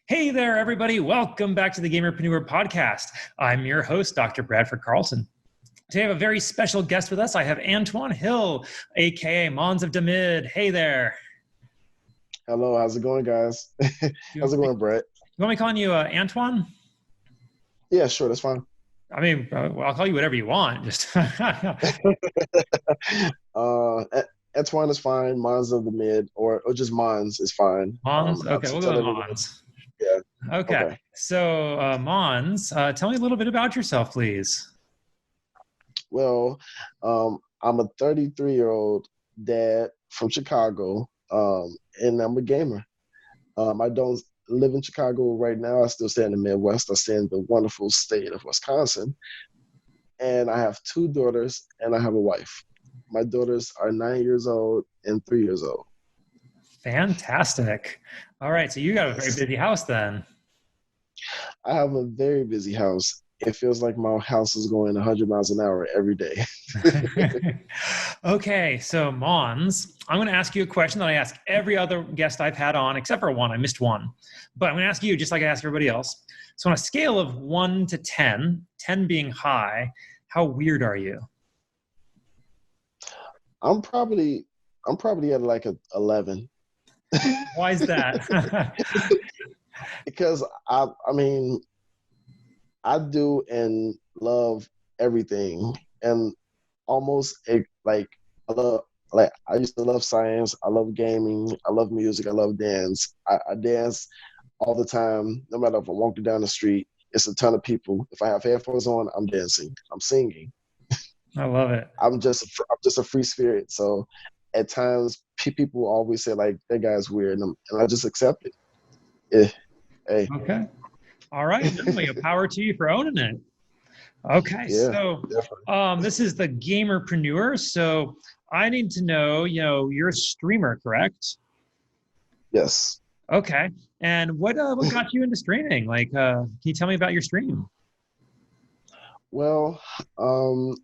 Hey there, everybody. Welcome back to the Gamerpreneur Podcast. I'm your host, Dr. Bradford Carlton. Today I have a very special guest with us. I have Antoine Hill, aka Monsofdamid. Hey there. Hello, how's it going, guys? How's it going, Brett? You want me calling you Antoine? Yeah, sure, that's fine. I mean, I'll call you whatever you want. Just Antoine is fine. Monsofdamid, or just Mons is fine. Mons? Okay, we'll go with Mons. Yeah. Okay. So, Mons, tell me a little bit about yourself, please. Well, I'm a 33-year-old dad from Chicago, and I'm a gamer. I don't live in Chicago right now. I still stay in the Midwest. I stay in the wonderful state of Wisconsin. And I have two daughters, and I have a wife. My daughters are 9 years old and 3 years old. Fantastic. All right. So you got a very busy house then. I have a very busy house. It feels like my house is going 100 miles an hour every day. Okay. So Mons, I'm going to ask you a question that I ask every other guest I've had on, except for one. I missed one. But I'm going to ask you just like I ask everybody else. So on a scale of 1 to 10, 10 being high, how weird are you? I'm probably at like a 11. Why is that? Because I mean, I do and love everything, and almost I used to love science. I love gaming. I love music. I love dance. I dance all the time. No matter if I'm walking down the street, it's a ton of people. If I have headphones on, I'm dancing. I'm singing. I love it. I'm just a free spirit. So at times people always say like, that guy's weird, and I just accept it. Hey. Okay. All right. No, power to you for owning it. Okay. Yeah, So definitely. this is the Gamerpreneur. So I need to know, you're a streamer, correct? Yes. Okay. And what got you into streaming? Like, can you tell me about your stream? Well, the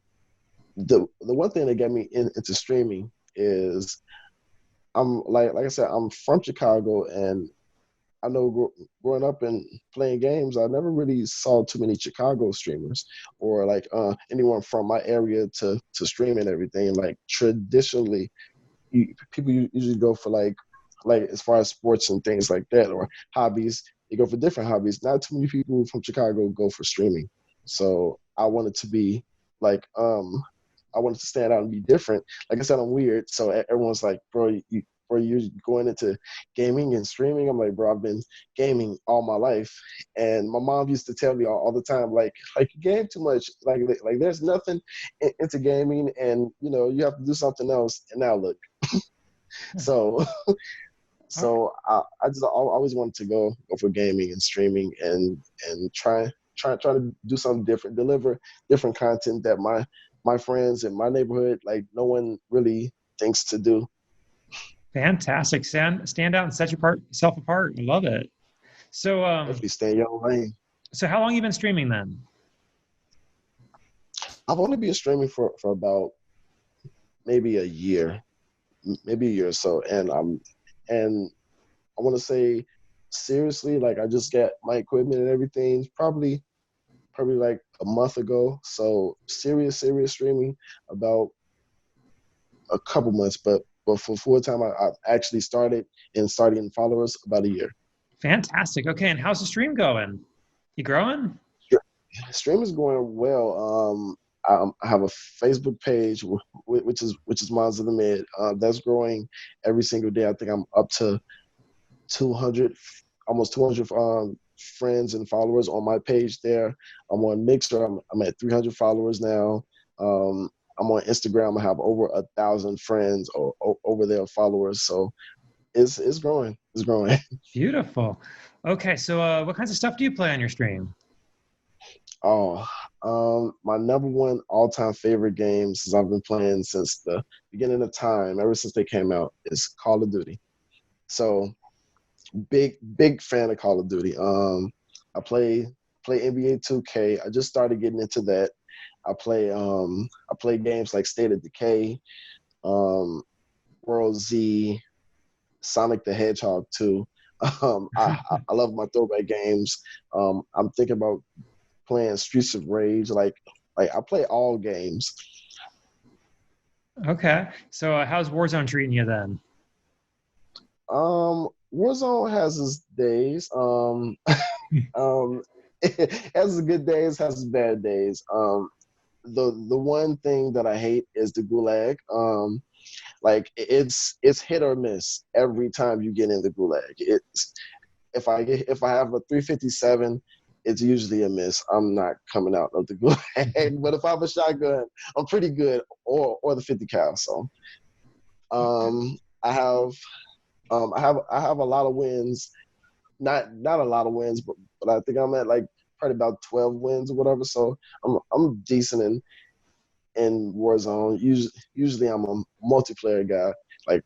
one thing that got me into streaming is I'm like I said, I'm from Chicago, and I know growing up and playing games, I never really saw too many Chicago streamers or like anyone from my area to stream and everything. Like traditionally, people usually go for like as far as sports and things like that, or hobbies. They go for different hobbies. Not too many people from Chicago go for streaming. So I wanted to be like I wanted to stand out and be different. Like I said, I'm weird. So everyone's like, bro, you're going into gaming and streaming. I'm like, bro, I've been gaming all my life. And my mom used to tell me all the time, like you game too much. Like there's nothing into gaming, and you have to do something else. And now look. So I always wanted to go for gaming and streaming and try to do something different, deliver different content that my friends in my neighborhood, like no one really thinks to do. Fantastic. Stand out and set yourself apart. I love it. So, If you stay in your own lane. So how long have you been streaming then? I've only been streaming for about maybe a year or so, and I want to say seriously, like I just got my equipment and everything probably like a month ago. So serious streaming about a couple months, but for full time, I actually started in followers about a year. Fantastic. Okay, and how's the stream going? You growing? Stream is going well. I have a Facebook page, which is Monsofdamid. That's growing every single day. I think I'm up to 200, almost 200 friends and followers on my page there. I'm on Mixer. I'm at 300 followers now. I'm on Instagram. I have over 1,000 friends over there, followers. So it's growing. It's growing. Beautiful. Okay, so what kinds of stuff do you play on your stream? Oh, my number one all-time favorite game, since I've been playing since the beginning of time, ever since they came out, is Call of Duty. So big fan of Call of Duty. I play NBA 2K. I just started getting into that. I play games like State of Decay, World Z, Sonic the Hedgehog 2. I love my throwback games. I'm thinking about playing Streets of Rage. Like I play all games. Okay. So how's Warzone treating you then? Warzone has its days. It has its good days, has its bad days. The one thing that I hate is the gulag. Like it's hit or miss every time you get in the gulag. It's if I have a 357, it's usually a miss. I'm not coming out of the gulag. But if I have a shotgun, I'm pretty good, or the 50 cal. So I have I have a lot of wins. Not a lot of wins, but I think I'm at like probably about 12 wins or whatever. So I'm decent in Warzone. Usually I'm a multiplayer guy. Like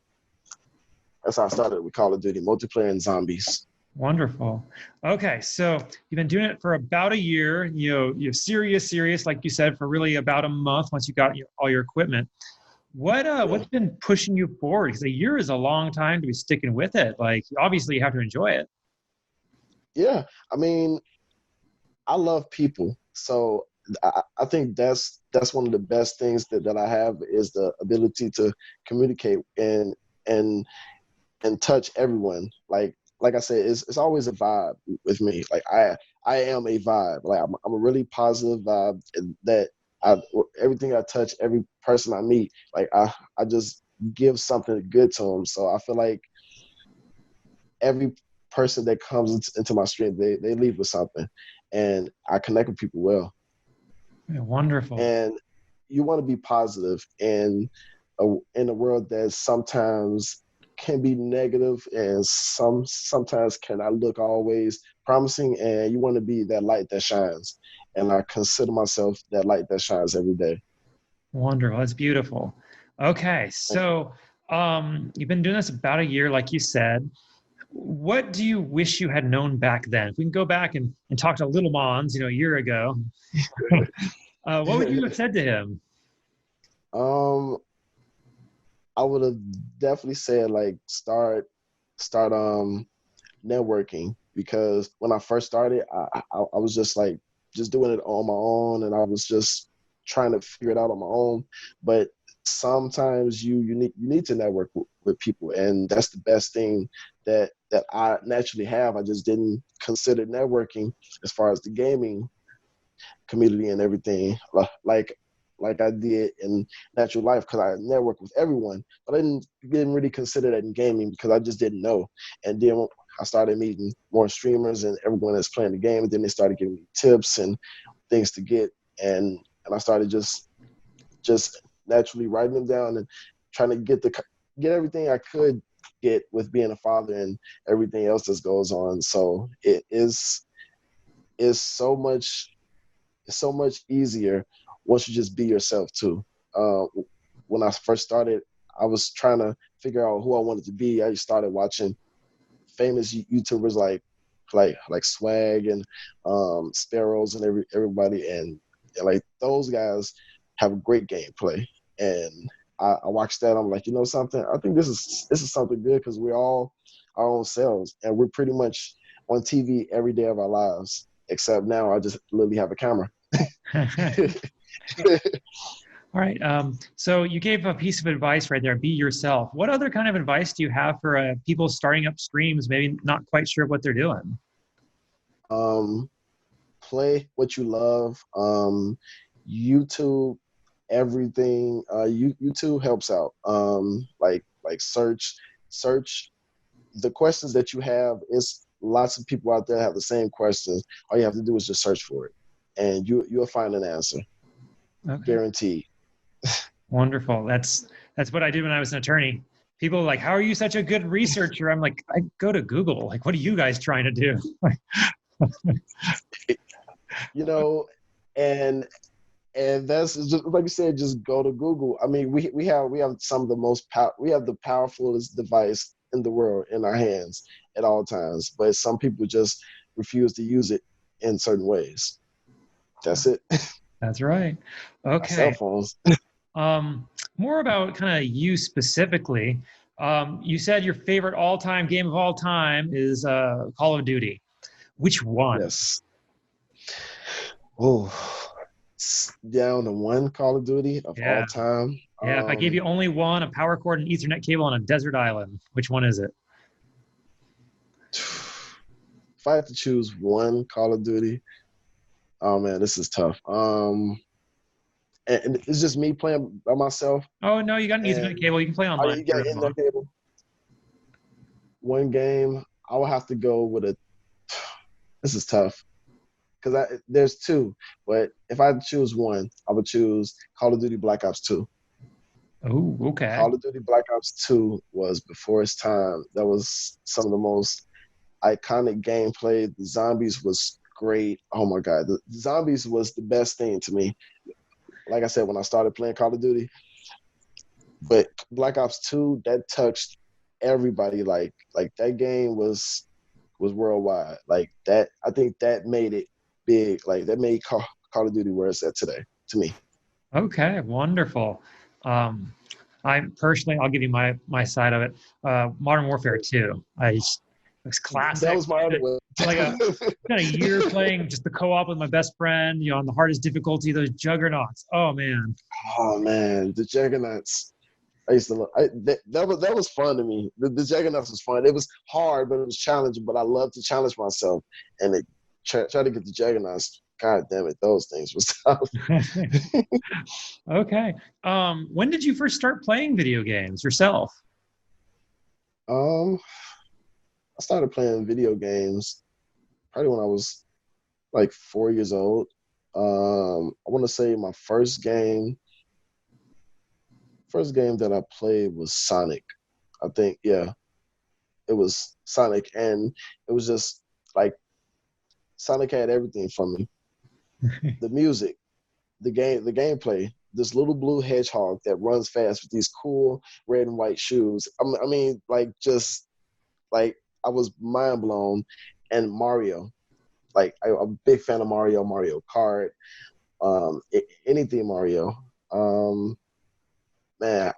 that's how I started with Call of Duty, multiplayer and zombies. Wonderful. Okay, so you've been doing it for about a year. You're serious, like you said, for really about a month once you got all your equipment. What's been pushing you forward? Because a year is a long time to be sticking with it. Like, obviously, you have to enjoy it. Yeah, I mean, I love people, so I think that's one of the best things that I have is the ability to communicate and touch everyone. Like I said, it's always a vibe with me. Like I am a vibe. Like I'm a really positive vibe that everything I touch, every person I meet, like I just give something good to them. So I feel like every person that comes into my stream, they leave with something, and I connect with people well. Yeah, wonderful. And you want to be positive in a world that sometimes can be negative and sometimes cannot look always promising, and you want to be that light that shines. And I consider myself that light that shines every day. Wonderful. That's beautiful. Okay, so you've been doing this about a year, like you said. What do you wish you had known back then? If we can go back and talk to little Mons, a year ago, what would you have said to him? I would have definitely said like start networking, because when I first started, I was just doing it on my own, and I was just trying to figure it out on my own. But sometimes you need to network with people, and that's the best thing that I naturally have. I just didn't consider networking as far as the gaming community and everything like I did in natural life, because I network with everyone, but I didn't really consider that in gaming because I just didn't know. And then I started meeting more streamers and everyone that's playing the game, and then they started giving me tips and things to get, and I started just naturally writing them down and trying to get everything I could get with being a father and everything else that goes on. So it's so much easier once you just be yourself too. When I first started, I was trying to figure out who I wanted to be. I started watching famous YouTubers like Swag and Sparrows and everybody, and like those guys have great gameplay. And I watched that. I'm like, you know something? I think this is something good, because we're all our own selves, and we're pretty much on TV every day of our lives. Except now, I just literally have a camera. All right. So you gave a piece of advice right there. Be yourself. What other kind of advice do you have for people starting up streams, maybe not quite sure what they're doing? Play what you love. YouTube, everything. YouTube helps out. Like search the questions that you have. It's lots of people out there have the same questions. All you have to do is just search for it, and you'll find an answer. Okay. Guaranteed. Wonderful. That's what I did when I was an attorney. People are like, how are you such a good researcher? I'm like, I go to Google. Like, what are you guys trying to do? And that's just like you said, just go to Google. I mean, we have some of the we have the powerfulest device in the world in our hands at all times, but some people just refuse to use it in certain ways. That's it. That's right. Okay. Cell phones. More about kind of you specifically. You said your favorite all-time game of all time is Call of Duty. Which one? Yes. Oh, it's down to one Call of Duty of Yeah. all time. Yeah. If I gave you only one, a power cord and Ethernet cable on a desert island, which one is it? If I had to choose one Call of Duty, oh man, this is tough. And it's just me playing by myself. Oh, no, you got an Ethernet And cable. You can play online. you got in that cable. One game, I would have to go with a. This is tough because there's two, but if I had to choose one, I would choose Call of Duty Black Ops 2. Oh, okay. Call of Duty Black Ops 2 was before its time. That was some of the most iconic gameplay. The zombies was great. Oh my God, the zombies was the best thing to me. Like I said, when I started playing Call of Duty, but Black Ops 2, that touched everybody. Like that game was worldwide. Like that, I think that made it big. Like that made Call of Duty where it's at today, to me. Okay, wonderful. I'll give you my side of it. Modern Warfare 2. It was classic. That was my other one. Got a year playing just the co-op with my best friend, on the hardest difficulty, those juggernauts. Oh man. Oh man, the juggernauts. I used to love. That was fun to me. The juggernauts was fun. It was hard, but it was challenging. But I loved to challenge myself, and try to get the juggernauts. God damn it, those things was tough. Okay. When did you first start playing video games yourself? I started playing video games probably when I was like 4 years old. I want to say my first game that I played was Sonic. I think, yeah, it was Sonic, and it was just like Sonic had everything for me. The music, the gameplay, this little blue hedgehog that runs fast with these cool red and white shoes. I mean, I was mind blown. And Mario, I'm a big fan of Mario Kart, anything Mario. Man,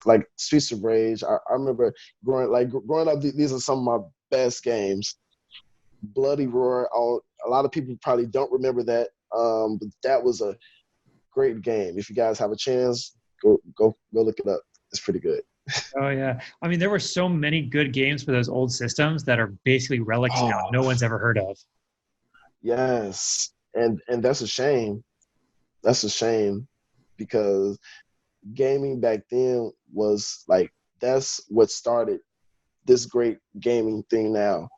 like Streets of Rage. I remember growing up. These are some of my best games. Bloody Roar. A lot of people probably don't remember that, but that was a great game. If you guys have a chance, go look it up. It's pretty good. Oh yeah, I mean there were so many good games for those old systems that are basically relics now. No one's ever heard of. Yes, and that's a shame. That's a shame because gaming back then was that's what started this great gaming thing now.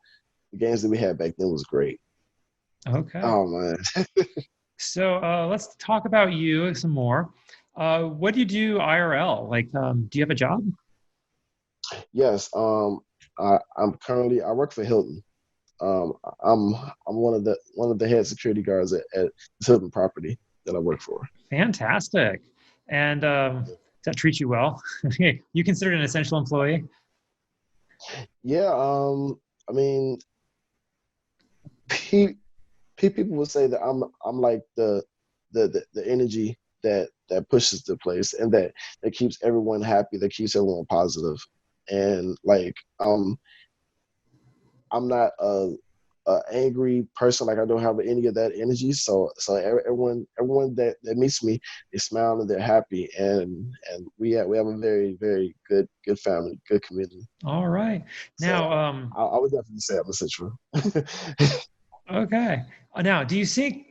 The games that we had back then was great. Okay. Oh man. So let's talk about you some more. What do you do IRL? Do you have a job? Yes. I work for Hilton. I'm one of the head security guards at the Hilton property that I work for. Fantastic. And does that treat you well? You considered an essential employee? Yeah. I mean, people would say that I'm like the energy that pushes the place and that keeps everyone happy, that keeps everyone positive. And I'm not a angry person. Like I don't have any of that energy. So everyone that meets me, they smile and they're happy. And we have a very, very good family, good community. All right. Now, I would definitely say I'm essential. Okay. Now, do you see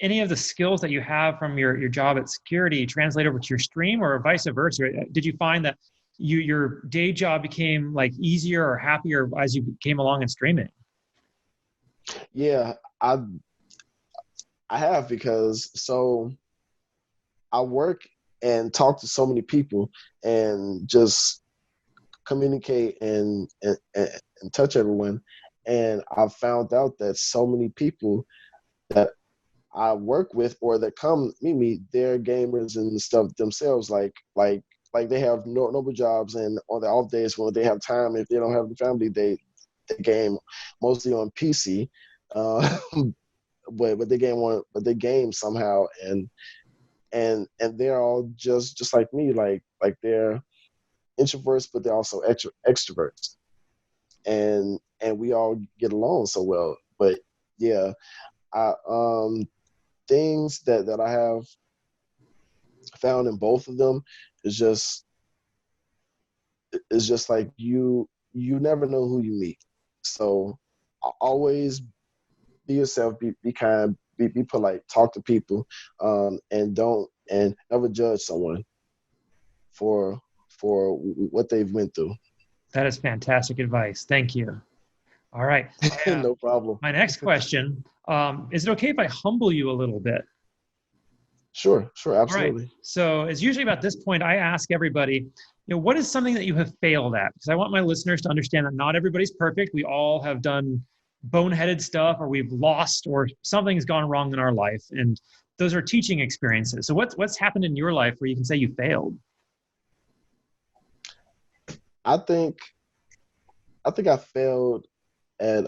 any of the skills that you have from your job at security translate over to your stream, or vice versa? Did you find that your day job became easier or happier as you came along in streaming? Yeah, I have, because I work and talk to so many people and just communicate and touch everyone. And I found out that so many people that I work with or that come meet me, they're gamers and stuff themselves. Like they have normal jobs, and on the off days when they have time, if they don't have the family, they game mostly on PC. But they game somehow, and they're all just like me. Like they're introverts, but they're also extroverts, and we all get along so well. But yeah, I things that I have found in both of them is just like you never know who you meet. So always be yourself, be kind, be polite, talk to people, and never judge someone for what they've went through. That is fantastic advice. Thank you. All right. No problem. My next question, is it okay if I humble you a little bit? Sure, absolutely. All right. So it's usually about this point, I ask everybody, what is something that you have failed at? Because I want my listeners to understand that not everybody's perfect. We all have done boneheaded stuff, or we've lost, or something's gone wrong in our life. And those are teaching experiences. So what's happened in your life where you can say you failed? I think I failed at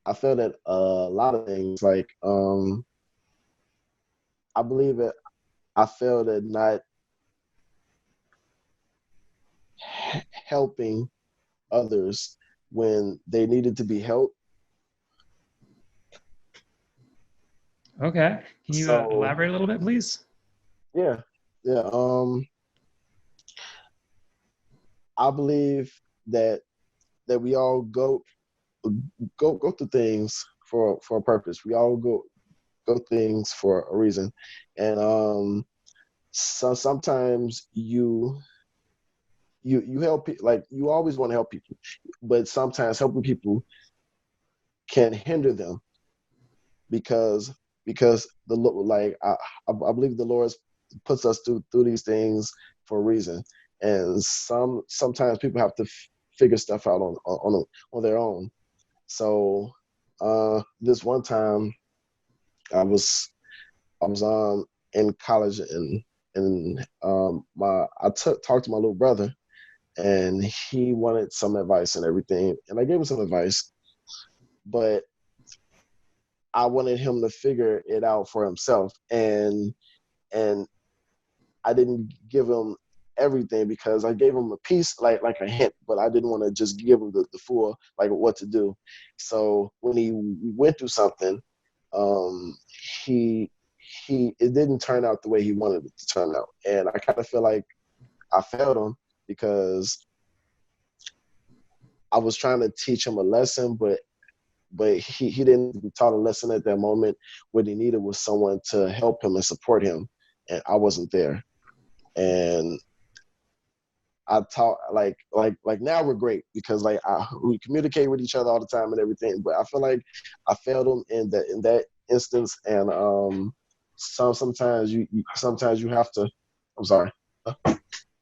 I failed at a lot of things. Like I believe that I failed at not helping others when they needed to be helped. Okay. Can you elaborate a little bit, please? Yeah. I believe that we all go through things for a purpose. We all go things for a reason, and so sometimes you help people. Like, you always want to help people, but sometimes helping people can hinder them because I believe the Lord puts us through these things for a reason, and sometimes people have to figure stuff out on their own. So this one time I was in college, and I talked to my little brother, and he wanted some advice and everything, and I gave him some advice, but I wanted him to figure it out for himself, and I didn't give him everything, because I gave him a piece, like a hint, but I didn't want to just give him the full, like, what to do. So when he went through something, it didn't turn out the way he wanted it to turn out, and I kind of feel like I failed him because I was trying to teach him a lesson, but he didn't taught a lesson at that moment. What he needed was someone to help him and support him, and I wasn't there. And I taught like now we're great, because we communicate with each other all the time and everything. But I feel like I failed him in that instance, and sometimes you have to. I'm sorry.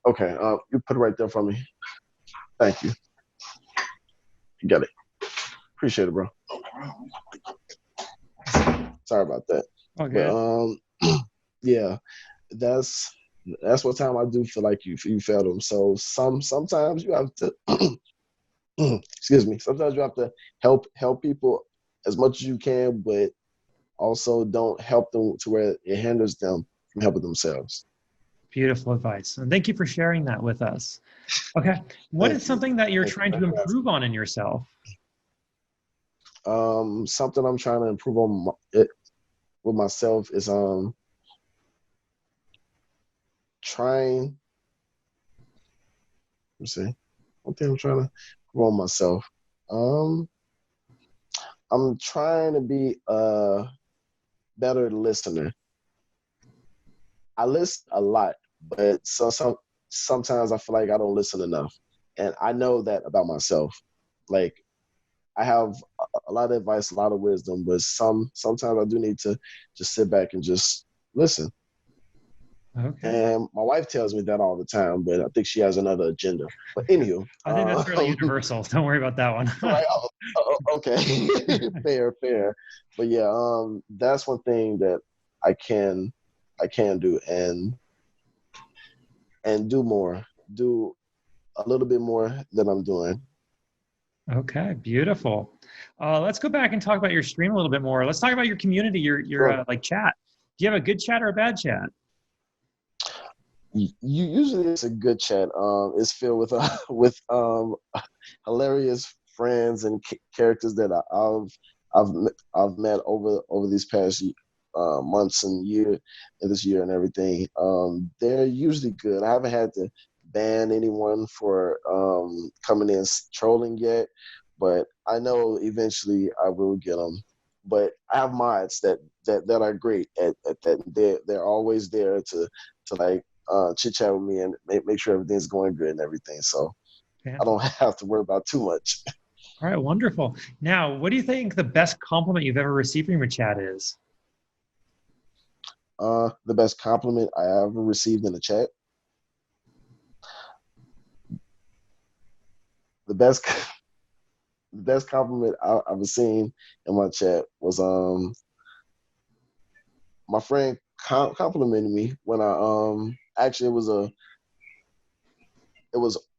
Okay, you put it right there for me. Thank you. You got it. Appreciate it, bro. Sorry about that. Okay. But yeah, that's what time I do feel like you failed them. So sometimes you have to excuse me. Sometimes you have to help people as much as you can, but also don't help them to where it hinders them from helping themselves. Beautiful advice. And thank you for sharing that with us. Okay. What is something that you're trying to improve on in yourself? Something I'm trying to improve on with myself is trying. Let's see. One thing I'm trying to improve on myself. I'm trying to be a better listener. I listen a lot, but sometimes I feel like I don't listen enough, and I know that about myself. Like, I have a lot of advice, a lot of wisdom, but sometimes I do need to just sit back and just listen. Okay. And my wife tells me that all the time, but I think she has another agenda. But anywho, I think that's fairly universal. Don't worry about that one. Right? Okay. fair. But yeah, that's one thing that I can do, and do a little bit more than I'm doing. Okay, beautiful. Let's go back and talk about your stream a little bit more. Let's talk about your community, your Sure. like chat. Do you have a good chat or a bad chat? usually it's a good chat. It's filled with hilarious friends and characters that I've met over these past months and this year and everything. They're usually good. I haven't had to ban anyone for coming in trolling yet, but I know eventually I will get them. But I have mods that are great at that. They're always there to like chit chat with me and make sure everything's going good and everything. So I don't have to worry about too much. All right, wonderful. Now, what do you think the best compliment you've ever received from your chat is? The best compliment I ever received in the chat. The best compliment I've seen in my chat was my friend complimented me when I actually it was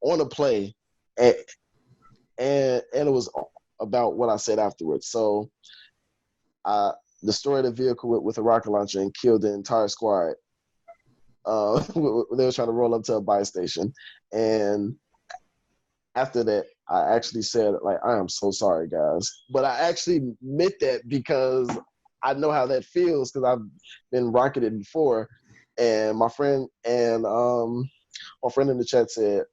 on a play and it was about what I said afterwards. So I destroyed a vehicle with a rocket launcher and killed the entire squad. They were trying to roll up to a buy station, and after that, I actually said, like, I am so sorry, guys. But I actually meant that because I know how that feels because I've been rocketed before. And my friend in the chat said,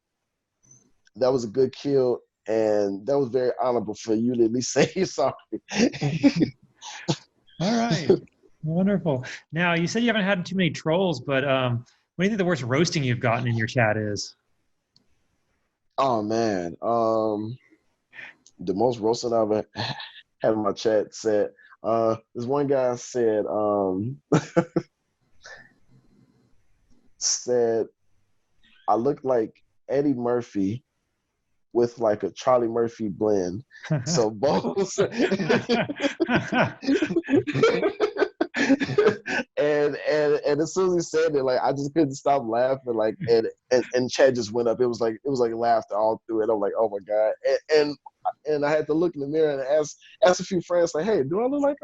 that was a good kill, and that was very honorable for you to at least say you're sorry. All right. Wonderful. Now, you said you haven't had too many trolls, but what do you think the worst roasting you've gotten in your chat is? Oh, man. The most roasting I've ever had in my chat said, this one guy said, said, I look like Eddie Murphy with like a Charlie Murphy blend. So both. and as soon as he said it, like I just couldn't stop laughing. Like and chat just went up. It was like laughter all through it. I'm like, oh my god. And I had to look in the mirror and ask a few friends, like, hey, do I look like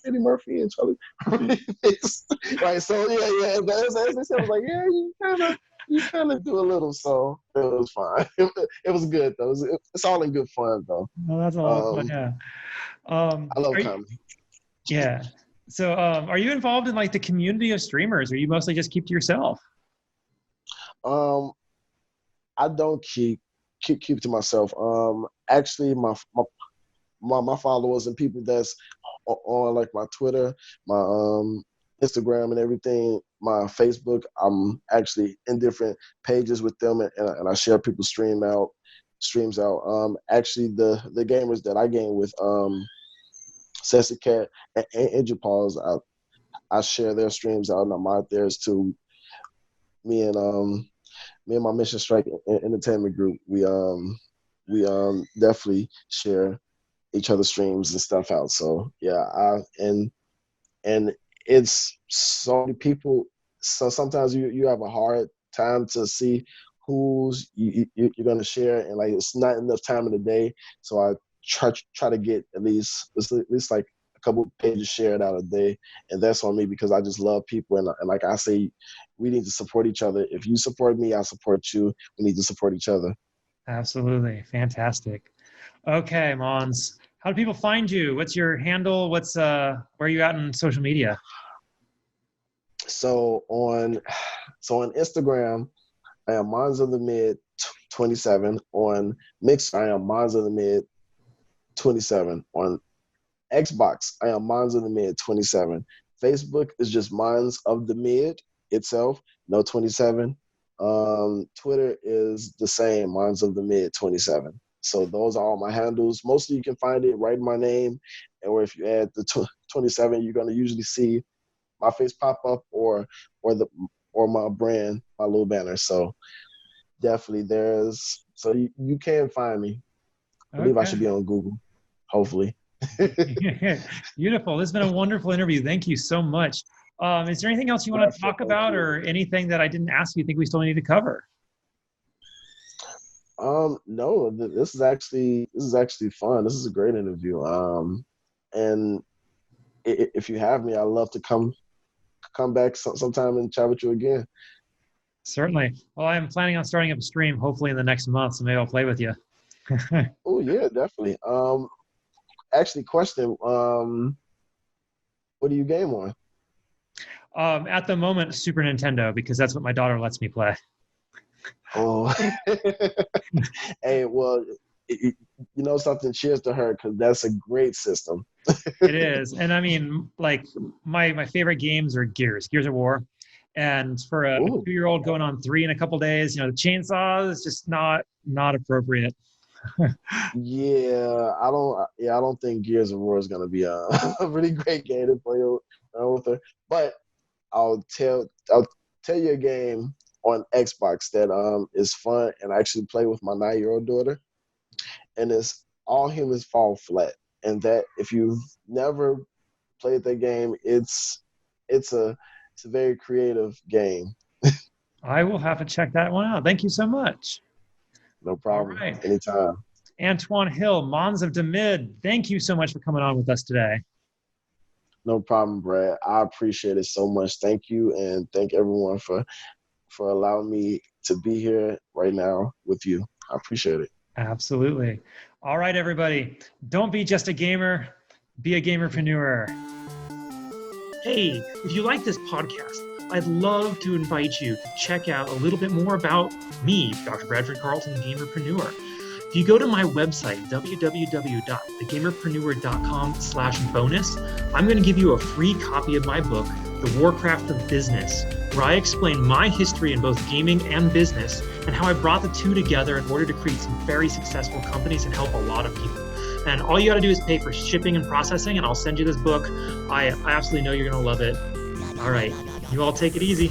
Eddie Murphy and Charlie? Right. So yeah. As they said, I was like, yeah, you kind of do a little, so it was fine. It was good though. It's all in good fun though. Well, that's a lot of fun. Yeah. I love comedy. Yeah. So, are you involved in like the community of streamers, or you mostly just keep to yourself? I don't keep to myself. Actually, my followers and people that's on like my Twitter, my Instagram and everything, my Facebook, I'm actually in different pages with them, and I share people's streams out. Actually, the gamers that I game with, Sassy Cat and Angel Paws, I share their streams out, and I'm out theirs too. Me and my Mission Strike Entertainment group, we definitely share each other's streams and stuff out. So yeah, and it's so many people. So sometimes you have a hard time to see who's you're gonna share, and like it's not enough time in the day. So I try to get at least like a couple pages shared out a day, and that's on me because I just love people, and like I say, we need to support each other. If you support me, I support you. We need to support each other. Absolutely. Fantastic. Okay, Mons. How do people find you? What's your handle? Where are you at on social media? So on Instagram, I am Monsofdamid 27. On Mixer, I am Monsofdamid 27. On Xbox, I am Monsofdamid 27. Facebook is just Monsofdamid itself, no 27. Twitter is the same, Monsofdamid 27. So those are all my handles. Mostly you can find it right in my name, or if you add the 27, you're gonna usually see my face pop up or my brand, my little banner. So definitely so you can find me. I believe I should be on Google, hopefully. Beautiful. This has been a wonderful interview. Thank you so much. Is there anything else you want to talk about, or anything that I didn't ask you think we still need to cover? No, this is actually fun. This is a great interview. And if you have me, I'd love to come back sometime and chat with you again. Certainly. Well, I'm planning on starting up a stream hopefully in the next month, so maybe I'll play with you. Oh yeah, definitely. Actually, question. What do you game on? At the moment, Super Nintendo, because that's what my daughter lets me play. Oh, hey, well, you know something? Cheers to her, because that's a great system. It is, and I mean, like my favorite games are Gears of War, and for a Ooh. 2-year-old going on 3 in a couple days, the chainsaw is just not appropriate. Yeah, I don't think Gears of War is gonna be a really great game to play with her. But I'll tell you a game on Xbox that is fun and I actually play with my 9-year-old daughter, and it's All Humans Fall Flat. And that, if you've never played that game, it's a very creative game. I will have to check that one out. Thank you so much. No problem. All right. Anytime. Antoine Hill, Monsofdamid, thank you so much for coming on with us today. No problem, Brad. I appreciate it so much. Thank you, and thank everyone for allowing me to be here right now with you. I appreciate it. Absolutely. All right, everybody. Don't be just a gamer. Be a gamerpreneur. Hey, if you like this podcast, I'd love to invite you to check out a little bit more about me, Dr. Bradford Carlton, Gamerpreneur. If you go to my website, www.thegamerpreneur.com/bonus, I'm going to give you a free copy of my book, The Warcraft of Business, where I explain my history in both gaming and business and how I brought the two together in order to create some very successful companies and help a lot of people. And all you got to do is pay for shipping and processing, and I'll send you this book. I absolutely know you're going to love it. All right, you all take it easy.